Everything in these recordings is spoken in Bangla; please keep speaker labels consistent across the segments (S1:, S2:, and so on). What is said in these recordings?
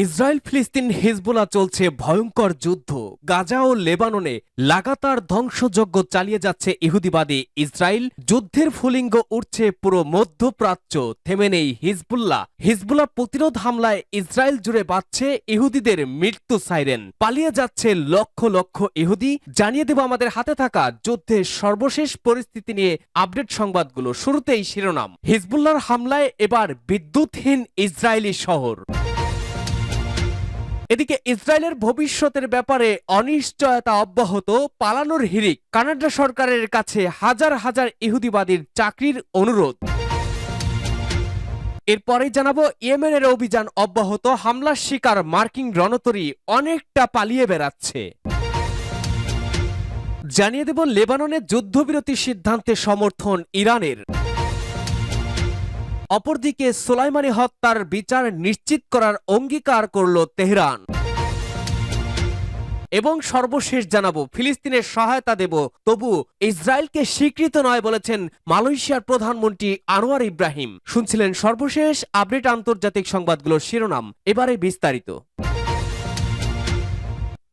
S1: ইসরায়েল ফিলিস্তিন হিজবুল্লাহ চলছে ভয়ঙ্কর যুদ্ধ। গাজা ও লেবাননে লাগাতার ধ্বংসযজ্ঞ চালিয়ে যাচ্ছে ইহুদিবাদী ইসরায়েল। যুদ্ধের ফুলিঙ্গ উঠছে পুরো মধ্যপ্রাচ্য। থেমে নেই হিজবুল্লাহ প্রতিরোধ হামলায় ইসরায়েল জুড়ে বাজছে ইহুদিদের মৃত্যু সাইরেন। পালিয়ে যাচ্ছে লক্ষ লক্ষ ইহুদি। জানিয়ে দেব আমাদের হাতে থাকা যুদ্ধের সর্বশেষ পরিস্থিতি নিয়ে আপডেট সংবাদগুলো। শুরুতেই শিরোনাম। হিজবুল্লাহর হামলায় এবার বিদ্যুৎহীন ইসরায়েলি শহর। এদিকে ইসরায়েলের ভবিষ্যতের ব্যাপারে অনিশ্চয়তা অব্যাহত। পালানোর হিড়িক। কানাডা সরকারের কাছে হাজার হাজার ইহুদিবাদীর চাকরির অনুরোধ। এরপরেই জানাবো ইয়েমেনের অভিযান অব্যাহত। হামলার শিকার মার্কিন রণতরী অনেকটা পালিয়ে বেড়াচ্ছে। জানিয়ে দেব লেবাননে যুদ্ধবিরতি সিদ্ধান্তে সমর্থন ইরানের। অপরদিকে সোলাইমানি হত্যার বিচার নিশ্চিত করার অঙ্গীকার করল তেহরান। এবং সর্বশেষ জানাবো ফিলিস্তিনের সহায়তা দেব, তবু ইসরায়েলকে স্বীকৃত নয় বলেছেন মালয়েশিয়ার প্রধানমন্ত্রী আনোয়ার ইব্রাহিম। শুনছিলেন সর্বশেষ আপডেট আন্তর্জাতিক সংবাদগুলোর শিরোনাম। এবারে বিস্তারিত।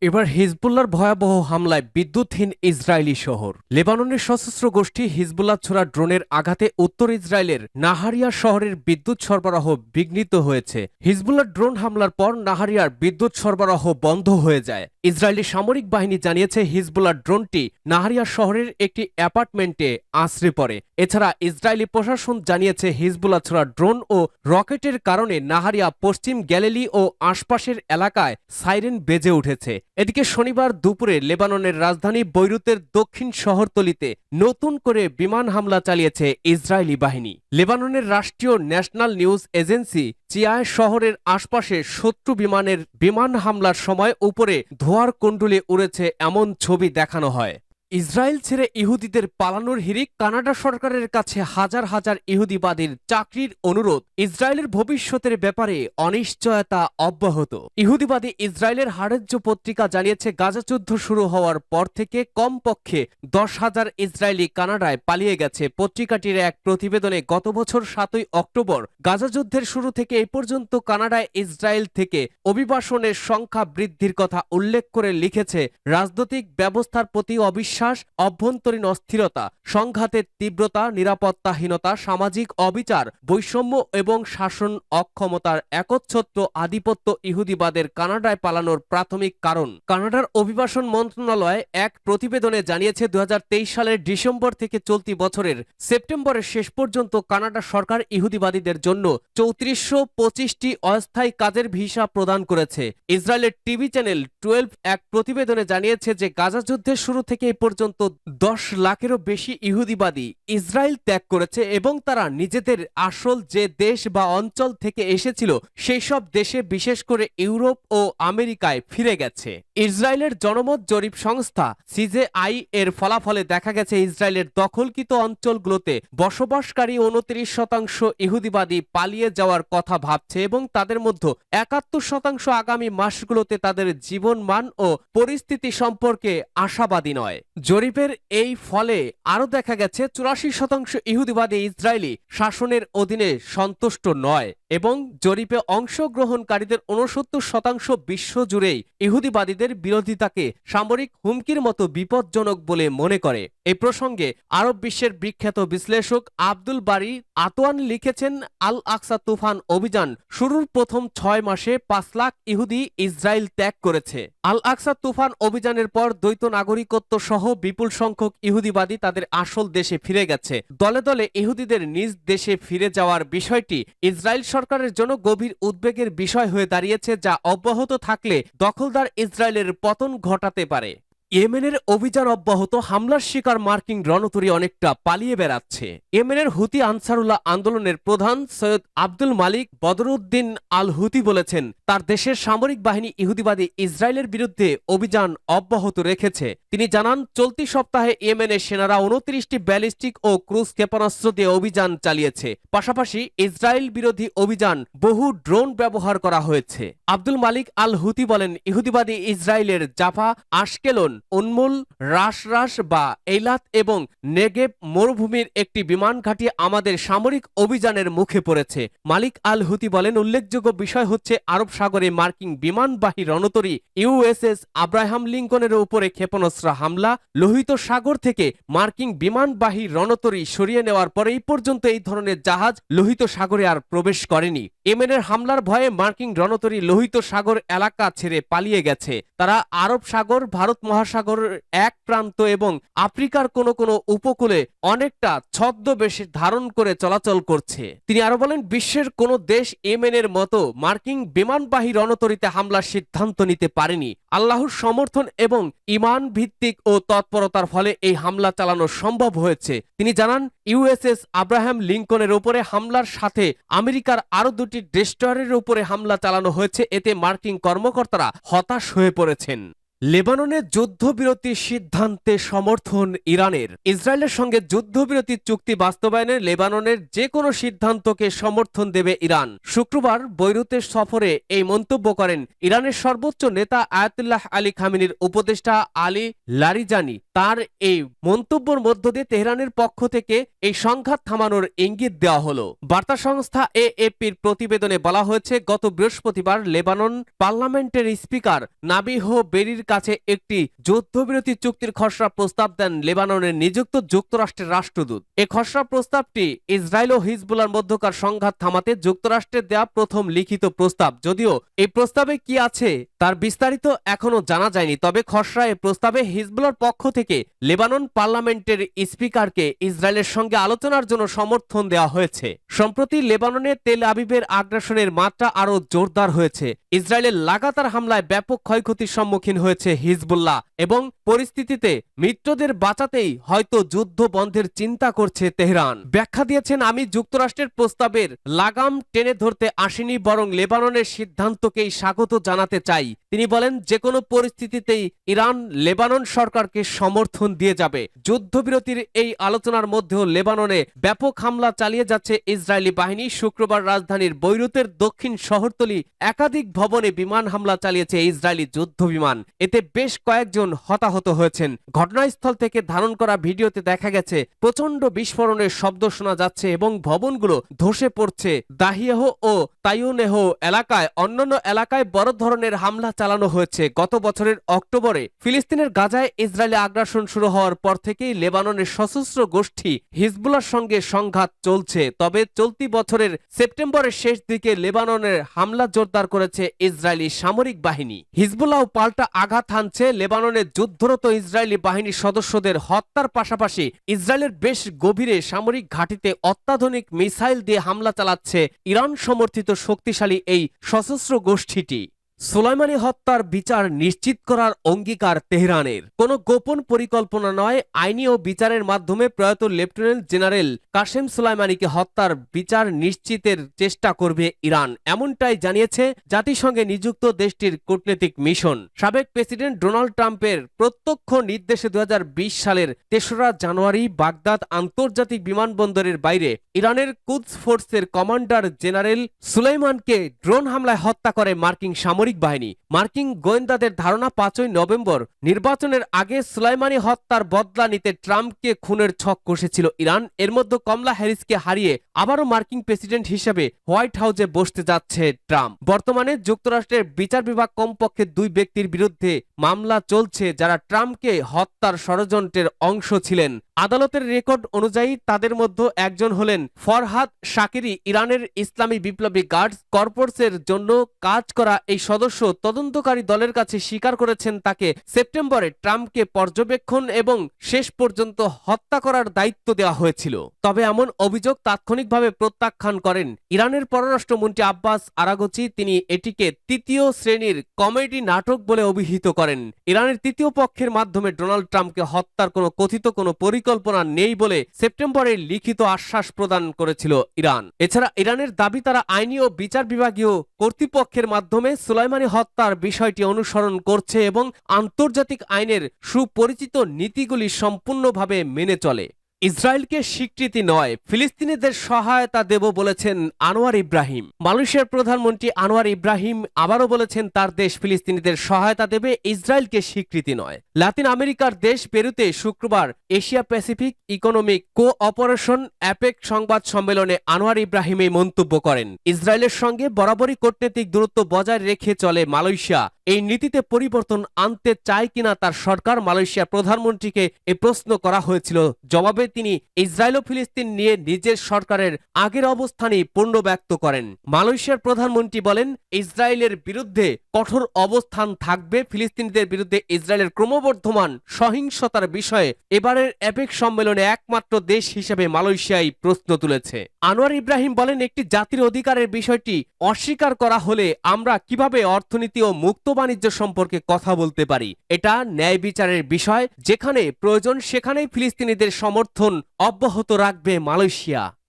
S1: এবার হিজবুল্লাহর ভয়াবহ হামলায় বিদ্যুৎহীন ইসরায়েলি শহর। লেবাননের সশস্ত্র গোষ্ঠী হিজবুল্লাহ ছোড়া ড্রোনের আঘাতে উত্তর ইসরায়েলের নাহারিয়া শহরের বিদ্যুৎ সরবরাহ বিঘ্নিত হয়েছে। হিজবুল্লাহ ড্রোন হামলার পর নাহারিয়ার বিদ্যুৎ সরবরাহ বন্ধ হয়ে যায়। ইসরায়েলি সামরিক বাহিনী জানিয়েছে হিজবুল্লাহ ড্রোনটি নাহারিয়া শহরের একটি অ্যাপার্টমেন্টে আশ্রয় পড়ে। এছাড়া ইসরায়েলি প্রশাসন জানিয়েছে হিজবুল্লাহ ছোড়া ড্রোন ও রকেটের কারণে নাহারিয়া, পশ্চিম গ্যালিলি ও আশপাশের এলাকায় সাইরেন বেজে উঠেছে। এদিকে শনিবার দুপুরে লেবাননের রাজধানী বৈরুতের দক্ষিণ শহরতলিতে নতুন করে বিমান হামলা চালিয়েছে ইসরায়েলি বাহিনী। লেবাননের রাষ্ট্রীয় ন্যাশনাল নিউজ এজেন্সি চিয়ায় শহরের আশপাশে শত্রু বিমানের বিমান হামলার সময় উপরে ধোঁয়ার কুণ্ডুলি উড়েছে এমন ছবি দেখানো হয়। ইসরায়েল ছেড়ে ইহুদিদের পালানোর হিড়িক। কানাডা সরকারের কাছে হাজার হাজার ইহুদিবাদীর চাকরির অনুরোধ। ইসরায়েলের ভবিষ্যতের ব্যাপারে অনিশ্চয়তা অব্যাহত। ইহুদিবাদী ইসরায়েলের হারেজ্য পত্রিকা জানিয়েছে গাজা যুদ্ধ শুরু হওয়ার পর থেকে কমপক্ষে 10,000 ইসরায়েলি কানাডায় পালিয়ে গেছে। পত্রিকাটির এক প্রতিবেদনে গত বছর 7ই অক্টোবর গাজা যুদ্ধের শুরু থেকে এই পর্যন্ত কানাডায় ইসরায়েল থেকে অভিবাসনের সংখ্যা বৃদ্ধির কথা উল্লেখ করে লিখেছে, রাজনৈতিক ব্যবস্থার প্রতি অবিশ্বাস, অভ্যন্তরীণ অস্থিরতা, সংঘাতের তীব্রতা, নিরাপত্তাহীনতা, সামাজিক অবিচার, বৈষম্য এবং শাসন অক্ষমতার একচ্ছত্র আধিপত্য ইহুদিবাদের কানাডায় পালানোর প্রাথমিক কারণ। কানাডার অভিবাসন মন্ত্রণালয় এক প্রতিবেদনে জানিয়েছে 2023 সালের ডিসেম্বর থেকে চলতি বছরের সেপ্টেম্বরের শেষ পর্যন্ত কানাডা সরকার ইহুদিবাদীদের জন্য 3425টি অস্থায়ী কাজের ভিসা প্রদান করেছে। ইসরায়েলের টিভি চ্যানেল 12 এক প্রতিবেদনে জানিয়েছে যে গাজা যুদ্ধের শুরু থেকে পর্যন্ত 10 লাখেরও বেশি ইহুদিবাদী ইসরায়েল ত্যাগ করেছে এবং তারা নিজেদের আসল যে দেশ বা অঞ্চল থেকে এসেছিল সেই সব দেশে, বিশেষ করে ইউরোপ ও আমেরিকায় ফিরে গেছে। ইসরায়েলের জনমত জরিপ সংস্থা সিজেআই এর ফলাফলে দেখা গেছে ইসরায়েলের দখলকৃত অঞ্চলগুলোতে বসবাসকারী 29% ইহুদিবাদী পালিয়ে যাওয়ার কথা ভাবছে এবং তাদের মধ্যে 71% আগামী মাসগুলোতে তাদের জীবনমান ও পরিস্থিতি সম্পর্কে আশাবাদী নয়। জরিপের এই ফলে আরও দেখা গেছে 84% ইহুদিবাদী ইসরায়েলি শাসনের অধীনে সন্তুষ্ট নয় এবং জরিপে অংশগ্রহণকারীদের 69% বিশ্বজুড়েই ইহুদিবাদীদের বিরোধিতাকে সামরিক হুমকির মতো বিপজ্জনক বলে মনে করে। এই প্রসঙ্গে আরব বিশ্বের বিখ্যাত বিশ্লেষক আব্দুল বারী আতওয়ান লিখেছেন, আল আকসা তুফান অভিযান শুরুর প্রথম 6 মাসে 5 লাখ ইহুদি ইসরায়েল ত্যাগ করেছে। আল আকসা তুফান অভিযানের পর দ্বৈত নাগরিকত্ব সহ বিপুল সংখ্যক ইহুদিবাদী তাদের আসল দেশে ফিরে গেছে। দলে দলে ইহুদিদের নিজ দেশে ফিরে যাওয়ার বিষয়টি ইসরায়েল সরকারের জন্য গভীর উদ্বেগের বিষয় হয়ে দাঁড়িয়েছে, যা অব্যাহত থাকলে দখলদার ইসরায়েলের পতন ঘটাতে পারে। ইয়েমেনের অভিযান অব্যাহত। হামলার শিকার মার্কিন রণতরী অনেকটা পালিয়ে বেড়াচ্ছে। ইয়েমেনের হুতি আনসারুল্লাহ আন্দোলনের প্রধান সৈয়দ আব্দুল মালিক বদরউদ্দিন আল হুতি বলেছেন, তার দেশের সামরিক বাহিনী ইহুদিবাদী ইসরায়েলের বিরুদ্ধে অভিযান অব্যাহত রেখেছে। তিনি জানান, চলতি সপ্তাহে ইয়েমেনের সেনারা 29টি ব্যালিস্টিক ও ক্রুজ ক্ষেপণাস্ত্র দিয়ে অভিযান চালিয়েছে। পাশাপাশি ইসরায়েল বিরোধী অভিযান বহু ড্রোন ব্যবহার করা হয়েছে। আব্দুল মালিক আল হুতি বলেন, ইহুদিবাদী ইসরায়েলের জাফা, আশকেলন, উন্মুল, রাশ বা এইলাত এবং নেগেব মরুভূমির একটি বিমান ঘাঁটি আমাদের সামরিক অভিযানের মুখে পড়েছে। মালিক আল হুতি বলেন, উল্লেখযোগ্য বিষয় হচ্ছে আরব সাগরে মার্কিন বিমানবাহী রণতরী ইউএসএস আব্রাহাম লিঙ্কনের উপরে ক্ষেপণাস্ত্র হামলা, লোহিত সাগর থেকে মার্কিন বিমানবাহী রণতরী সরিয়ে নেওয়ার পরে এই পর্যন্ত এই ধরনের জাহাজ লোহিত সাগরে আর প্রবেশ করেনি। ইয়েমেনের হামলার ভয়ে মার্কিন রণতরী লোহিত সাগর এলাকা ছেড়ে পালিয়ে গেছে। তারা আরব সাগর, ভারত মহাসাগরের এক প্রান্ত এবং আফ্রিকার কোনো কোনো উপকূলে অনেকটা ছদ্মবেশ ধারণ করে চলাচল করছে। তিনি আরো বলেন, বিশ্বের কোনো দেশ ইয়েমেনের মতো মার্কিন বিমানবাহী রণতরীতে হামলার সিদ্ধান্ত নিতে পারেনি। আল্লাহর সমর্থন এবং ইমান ভিত্তিক ও তৎপরতার ফলে এই হামলা চালানো সম্ভব হয়েছে। তিনি জানান, ইউএসএস আব্রাহাম লিঙ্কনের উপরে হামলার সাথে আমেরিকার আরো দুটি ডেস্ট্রয়ারের উপরে হামলা চালানো হয়েছে। এতে মার্কিন কর্মকর্তারা হতাশ হয়ে পড়েছেন। লেবাননের যুদ্ধবিরতির সিদ্ধান্তে সমর্থন ইরানের। ইসরায়েলের সঙ্গে যুদ্ধবিরতি চুক্তি বাস্তবায়নে লেবাননের যে কোনো সিদ্ধান্তকে সমর্থন দেবে ইরান। শুক্রবার বৈরুতের সফরে এই মন্তব্য করেন ইরানের সর্বোচ্চ নেতা আয়াতুল্লাহ আলী খামেনির উপদেষ্টা আলী লারিজানি। তার এই মন্তব্যের মধ্য দিয়ে তেহরানের পক্ষ থেকে এই সংঘাত থামানোর ইঙ্গিত দেওয়া হলো। বার্তা সংস্থা এএপির প্রতিবেদনে বলা হয়েছে, গত বৃহস্পতিবার লেবানন পার্লামেন্টের স্পিকার নাবিহ বেরির কাছে একটি যুদ্ধবিরতি চুক্তির খসড়া প্রস্তাব দেন লেবাননের নিযুক্ত যুক্তরাষ্ট্রের রাষ্ট্রদূত। এই খসড়া প্রস্তাবটি ইসরায়েল ও হিজবুল্লাহর মধ্যকার সংঘাত থামাতে যুক্তরাষ্ট্রের দেয়া প্রথম লিখিত প্রস্তাব। যদিও এই প্রস্তাবে কি আছে তার বিস্তারিত এখনো জানা যায়নি, তবে খসড়া এই প্রস্তাবে হিজবুল্লাহর পক্ষ থেকে লেবানন পার্লামেন্টের স্পিকারকে ইসরায়েলের সঙ্গে আলোচনার জন্য সমর্থন দেওয়া হয়েছে। সম্প্রতি লেবাননে তেল আবিবের আগ্রাসনের মাত্রা আরো জোরদার হয়েছে। ইসরায়েলের লাগাতার হামলায় ব্যাপক ক্ষয়ক্ষতির সম্মুখীন হয়েছে হিজবুল্লাহ এবং পরিস্থিতিতে মিত্রদের বাঁচাতেই হয়তো যুদ্ধ বন্ধের চিন্তা করছে তেহরান। ব্যাখ্যা দিয়েছেন, আমি যুক্তরাষ্ট্রের প্রস্তাবের লাগাম টেনে ধরতে আসিনি, বরং লেবাননের সিদ্ধান্তকেই স্বাগত জানাতে চাই। তিনি বলেন, যে কোনো পরিস্থিতিতেই ইরান লেবানন সরকারকে সমর্থন দিয়ে যাবে। যুদ্ধবিরতির এই আলোচনার মধ্যেও লেবাননে ব্যাপক হামলা চালিয়ে যাচ্ছে ইসরায়েলি বাহিনী। শুক্রবার রাজধানীর বৈরুতের দক্ষিণ শহরতলি একাধিক ভবনে বিমান হামলা চালিয়েছে ইসরায়েলি যুদ্ধ বিমান। এতে বেশ কয়েকজন হতাহত হয়েছেন। ঘটনাস্থল থেকে ধারণ করা ভিডিওতে দেখা গেছে প্রচন্ড বিস্ফোরণের শব্দ শোনা যাচ্ছে এবং ভবনগুলো ধসে পড়ছে। দাহিয়াহ ও তাইউনেহ এলাকায় অন্যান্য এলাকায় বড় ধরনের হামলা চালানো হয়েছে। গত বছরের অক্টোবরে ফিলিস্তিনের গাজায় ইসরায়েলি আগ্রাসন শুরু হওয়ার পর থেকেই লেবাননের সশস্ত্র গোষ্ঠী হিজবুল্লাহর সঙ্গে সংঘাত চলছে। তবে চলতি বছরের সেপ্টেম্বরের শেষ দিকে লেবাননের হামলা জোরদার করেছে ইসরায়েলি সামরিক বাহিনী। হিজবুল্লাহ পাল্টা আঘাত হানছে। লেবাননের যুদ্ধরত ইসরায়েলি বাহিনীর সদস্যদের হত্যার পাশাপাশি ইসরায়েলের বেশ গভীরে সামরিক ঘাঁটিতে অত্যাধুনিক মিসাইল দিয়ে হামলা চালাচ্ছে ইরান সমর্থিত শক্তিশালী এই সশস্ত্র গোষ্ঠীটি। সুলাইমানি হত্যার বিচার নিশ্চিত করার অঙ্গীকার তেহরানের। কোনো গোপন পরিকল্পনা নয়, আইনি ও বিচারের মাধ্যমে প্রয়াত লেফটেন্যান্ট জেনারেল কাসেম সুলাইমানিকে হত্যার বিচার নিশ্চিতের চেষ্টা করবে ইরান, এমনটাই জানিয়েছে জাতিসংঘে নিযুক্ত দেশটির কূটনৈতিক মিশন। সাবেক প্রেসিডেন্ট ডোনাল্ড ট্রাম্পের প্রত্যক্ষ নির্দেশে 2020 সালের 3রা জানুয়ারি বাগদাদ আন্তর্জাতিক বিমানবন্দরের বাইরে ইরানের কুদস ফোর্সের কমান্ডার জেনারেল সুলাইমানকে ড্রোন হামলায় হত্যা করে মার্কিন সামরিক বাহিনী। মার্কিন গোয়েন্দাদের ধারণা 5ই নভেম্বর নির্বাচনের আগে সুলাইমানি হত্যার বদলা নিতে ট্রাম্পকে খুনের ছক কষেছিল ইরান। এর মধ্যে কমলা হ্যারিসকে হারিয়ে আবারও মার্কিন প্রেসিডেন্ট হিসেবে হোয়াইট হাউসে বসতে যাচ্ছে ট্রাম্প। বর্তমানে যুক্তরাষ্ট্রের বিচার বিভাগ কমপক্ষে 2 ব্যক্তির বিরুদ্ধে মামলা চলছে যারা ট্রাম্পকে হত্যার ষড়যন্ত্রের অংশ ছিলেন। আদালতের রেকর্ড অনুযায়ী তাদের মধ্যে একজন হলেন ফরহাদ শাকিরি। ইরানের ইসলামী বিপ্লবী গার্ডস কর্পসের জন্য কাজ করা এই সদস্য তদন্তকারী দলের কাছে স্বীকার করেছেন তাকে সেপ্টেম্বরে ট্রাম্পকে পর্যবেক্ষণ এবং শেষ পর্যন্ত হত্যা করার দায়িত্ব দেওয়া হয়েছিল। তবে এমন অভিযোগ তাৎক্ষণিকভাবে প্রত্যাখ্যান করেন ইরানের পররাষ্ট্রমন্ত্রী আব্বাস আরাগচি। তিনি এটিকে 3য় শ্রেণীর কমেডি নাটক বলে অভিহিত করেন। ইরানের 3য় পক্ষের মাধ্যমে ডোনাল্ড ট্রাম্পকে হত্যার কোনো কথিত কোনো পরিকল্পনা নেই বলে সেপ্টেম্বরে লিখিত আশ্বাস প্রদান করেছিল ইরান। এছাড়া ইরানের দাবি তারা আইনি ও বিচার বিভাগীয় কর্তৃপক্ষের মাধ্যমে সুলাইমানি হত্যার বিষয়টি অনুসরণ করছে এবং আন্তর্জাতিক আইনের সুপরিচিত নীতিগুলি সম্পূর্ণভাবে মেনে চলে। ইসরায়েলকে স্বীকৃতি নয়, ফিলিস্তিনিদের সহায়তা দেব বলেছেন আনোয়ার ইব্রাহিম। মালয়েশিয়ার প্রধানমন্ত্রী আনোয়ার ইব্রাহিম আবারও বলেছেন তার দেশ ফিলিস্তিনিদের সহায়তা দেবে, ইসরায়েলকে স্বীকৃতি নয়। লাতিন আমেরিকার দেশ পেরুতে শুক্রবার Asia Pacific economic cooperation APEC সংবাদ সম্মেলনে আনোয়ার ইব্রাহিম এই মন্তব্য করেন। ইসরায়েলের সঙ্গে বরাবরই কূটনৈতিক দূরত্ব বজায় রেখে চলে মালয়েশিয়া। এই নীতিতে পরিবর্তন আনতে চায় কিনা তার সরকার, মালয়েশিয়ার প্রধানমন্ত্রীকে এ প্রশ্ন করা হয়েছিল। জবাবে তিনি ইসরায়েল ও ফিলিস্তিন নিয়ে নিজের সরকারের আগের অবস্থানই পুনর্ব্যক্ত করেন। মালয়েশিয়ার প্রধানমন্ত্রী বলেন, ইসরায়েলের বিরুদ্ধে কঠোর অবস্থান থাকবে। ফিলিস্তিনিদের বিরুদ্ধে ইসরায়েলের ক্রমবর্ধমান সহিংসতার বিষয়ে এবারের অ্যাপেক সম্মেলনে একমাত্র দেশ হিসেবে মালয়েশিয়াই প্রশ্ন তুলেছে। আনোয়ার ইব্রাহিম বলেন, একটি জাতির অধিকারের বিষয়টি অস্বীকার করা হলে আমরা কিভাবে অর্থনীতি ও মুক্ত বাণিজ্য সম্পর্কে কথা বলতে পারি? এটা ন্যায় বিচারের বিষয়, যেখানে প্রয়োজন সেখানেই ফিলিস্তিনিদের সমর্থন অব্যাহত রাখবে মালয়েশিয়া।